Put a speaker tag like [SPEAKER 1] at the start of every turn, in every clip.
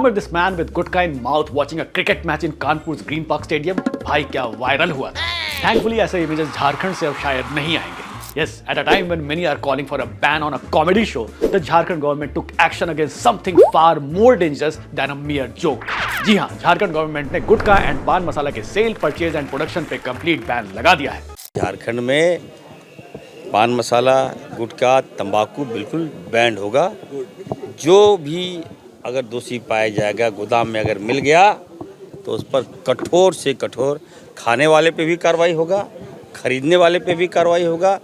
[SPEAKER 1] Remember this man with gutka in mouth watching a cricket match in Kanpur's Green Park Stadium? भाई क्या viral हुआ था। Thankfully ऐसे images Jharkhand से अब शायद नहीं आएंगे। Yes, at a time when many are calling for a ban on a comedy show, the Jharkhand government took action against something far more dangerous than a mere joke. जी हाँ, Jharkhand government ने गुटखा and paan masala के cell, purchase and production पे complete ban लगा दिया है।
[SPEAKER 2] झारखंड में पान मसाला, गुटखा, तंबाकू बिल्कुल बैंड होगा। जो भी अगर दोषी पाया जाएगा, गोदाम में अगर मिल गया तो उस पर कठोर से कठोर, खाने वाले पे भी कार्रवाई होगा, खरीदने वाले पे भी कार्रवाई होगा,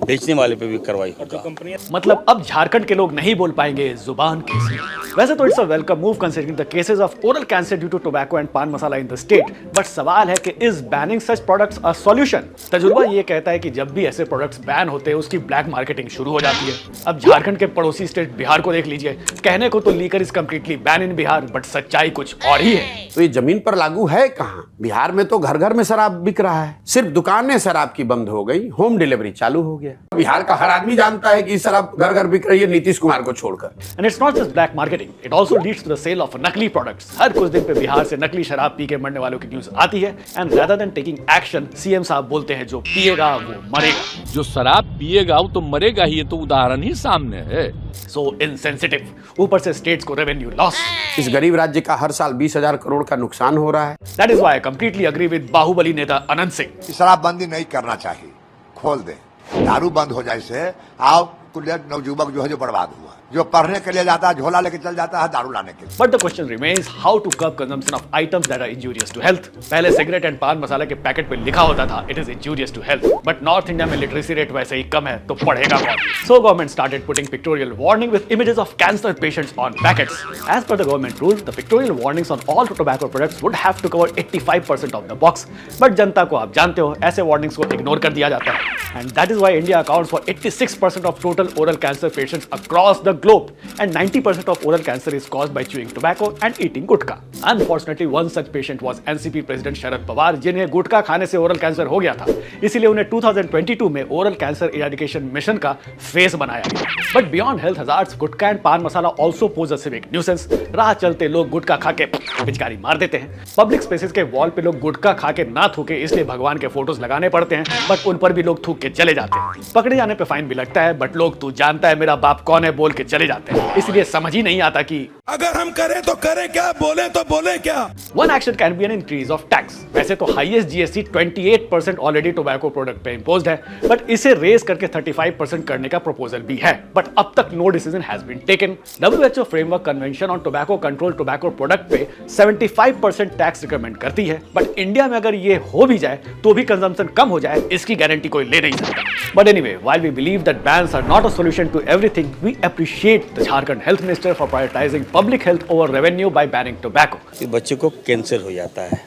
[SPEAKER 2] बेचने वाले पे भी कार्रवाई होगा।
[SPEAKER 1] मतलब अब झारखंड के लोग नहीं बोल पाएंगे जुबान कैसी। वैसे तो it's a welcome move considering the cases of oral cancer due to tobacco and paan masala in the state, but सवाल है कि is banning such products a solution? तजुर्बा ये कहता है कि जब भी ऐसे प्रोडक्ट्स बैन होते हैं उसकी ब्लैक मार्केटिंग शुरू हो जाती है। अब झारखंड के पड़ोसी स्टेट बिहार को देख लीजिए। कहने को तो liquor is completely ban in Bihar, but सच्चाई कुछ और ही है।
[SPEAKER 3] तो ये जमीन पर लागू है कहाँ? बिहार में तो घर घर में शराब बिक रहा है। सिर्फ दुकानें शराब की बंद हो गई, होम डिलीवरी चालू हो गया। बिहार का हर आदमी जानता है कि शराब घर घर बिक रही है, नीतीश कुमार को छोड़कर।
[SPEAKER 1] And it's not just black marketing, it also leads to the sale of नकली प्रोडक्ट्स। हर कुछ दिन पे बिहार से नकली शराब पी के मरने वालों की न्यूज आती है, and rather than taking action, CM साहब बोलते हैं जो पिएगा वो मरेगा।
[SPEAKER 4] जो शराब पिएगा वो तो मरेगा ही, ये तो उदाहरण ही सामने है।
[SPEAKER 1] सो इनसेंसिटिव, ऊपर से स्टेट्स को रेवेन्यू लॉस।
[SPEAKER 3] इस गरीब राज्य का हर साल 20,000 करोड़ का नुकसान हो रहा है।
[SPEAKER 1] That is why I completely agree with Bahubali नेता अनंत सिंह।
[SPEAKER 5] शराबबंदी नहीं करना चाहिए, खोल दे। दारू बंद हो जाए से आप नवजुवक जो है जो बर्बाद हुआ, जो पढ़ने के लिए जाता है झोला लेके चल जाता है दारू लाने के लिए।
[SPEAKER 1] But the question remains how to curb consumption of items that are injurious to health. पहले सिगरेट एंड पान मसाला के पैकेट पे लिखा होता था it is injurious to health, but north India में लिटरेसी रेट वैसे ही कम है तो पढ़ेगा कौन? So government started putting pictorial warning with images of cancer patients on packets. As per the government rule, the pictorial warnings on all tobacco products would have to cover 85% of the box, but जनता को आप जानते हो ऐसे warnings को ignore कर दिया जाता है। And that is why India accounts for 86% of total oral cancer patients across the globe, and 90% of oral cancer is caused by chewing tobacco and eating gutka. Unfortunately, one such patient was NCP President Sharad Pawar, जिन्हें गुटखा खाने से oral cancer हो गया था। इसीलिए उन्हें 2022 में oral cancer eradication mission का फेस बनाया गया। But beyond health hazards, gutkha and paan masala also pose a civic nuisance. राह चलते लोग गुटखा खा के पिचकारी मार देते हैं। पब्लिक स्पेसेस के वॉल पे लोग गुटखा खा के ना थूके इसलिए भगवान के फोटोज लगाने पड़ते हैं, बट उन पर भी लोग थूक के चले जाते हैं। पकड़े जाने पे फाइन भी लगता है, बट लोग तू जानता है मेरा बाप कौन है बोल के चले जाते हैं। इसलिए समझ ही नहीं आता कि
[SPEAKER 6] अगर हम करें तो करें क्या, बोले तो बोले क्या।
[SPEAKER 1] One action can be an increase of tax. वैसे तो highest GST 28% already tobacco product पे इंपोज्ड है, बट इसे रेज करके 35% करने का प्रपोजल भी है, बट अब तक no decision has been taken. WHO framework convention on tobacco control tobacco product पे 75% टैक्स रिकमेंड करती है, बट इंडिया में अगर ये हो भी जाए तो भी कंजम्पशन कम हो जाए इसकी गारंटी कोई ले नहीं सकता। But anyway, while we believe that bans are not a solution to everything, we appreciate the Jharkhand Health Minister for prioritizing public health over revenue by banning tobacco.
[SPEAKER 2] बच्चे को कैंसर हो जाता है,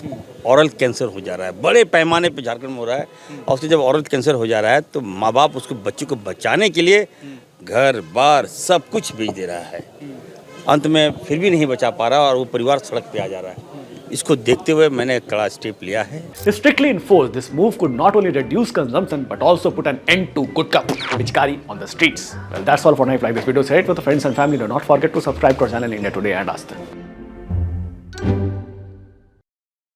[SPEAKER 2] ऑरल कैंसर हो जा रहा है, बड़े पैमाने पे झारखंड में हो रहा है। और उसके जब ऑरल कैंसर हो जा रहा है तो माँ बाप उसको बच्चे को बचाने के लिए घर बार सब कुछ बेच दे रहा है। अंत में फिर भी नहीं बचा पा रहा और वो परिवार सड़क पे आ जा रहा है। इसको देखते हुए मैंने कड़ा स्टेप लिया है।
[SPEAKER 1] Strictly enforced, this move could not only reduce consumption but also put an end to gutka pichkari on the streets. Well, that's all for now. If you like this video, share it with your friends and family. Do not forget to subscribe to our channel India Today and Ask Them.